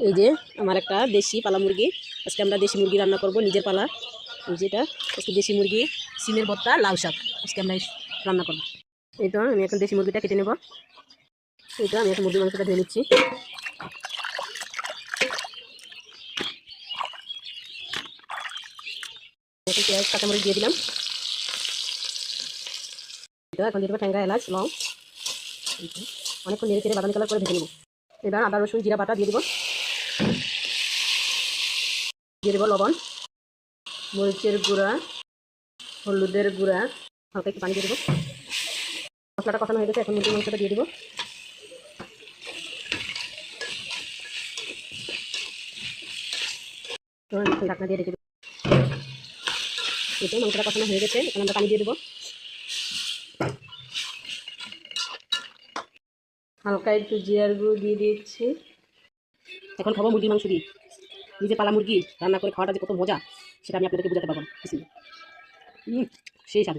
এই যে আমার একটা দেশি পালা মুরগি, আজকে আমরা দেশি মুরগি রান্না করব, নিজের পালা। এই যেটা আজকে দেশি মুরগি, সিমের ভর্তা, লাউ শাক আজকে আমরা রান্না করব। এই তো আমি এখন দেশি মুরগিটা কেটে নেব। এই তো আমি এখন মুরগির মাংসটা ধুয়ে নিচ্ছি। এখন পেঁয়াজ কাঁচামরিচ দিয়ে দিলাম। এখন দিয়ে দেবো ঠ্যাঙ্গা, এলাচ, লং। অনেকক্ষণ নেড়ে চেড়ে বাদামি কালার করে ভেজে নেব। এবার আদা রসুন জিরা বাটা দিয়ে দেবো। দিয়ে দেবো লবণ, মরিচের গুঁড়া, হলুদের গুঁড়া, হালকা একটু পানি দিয়ে দেবো। মশলাটা কষানো হয়ে গেছে, এখন মুরগির মাংসটা দিয়ে দেবো। ঢাকনা দিয়ে রেখে দেবো। এই মাংসটা কষানো হয়ে গেছে, এখন আমরা পানি দিয়ে দেবো। হালকা একটু জিরার গুঁড়ো দিয়ে দিচ্ছি। এখন খাবো মুরগির মাংস দিয়ে। নিজে পালা মুরগি রান্না করে খাওয়াটা যে কত মজা সেটা আমি আপনাদেরকে বোঝাতে পারবো না। সেই স্বাদ।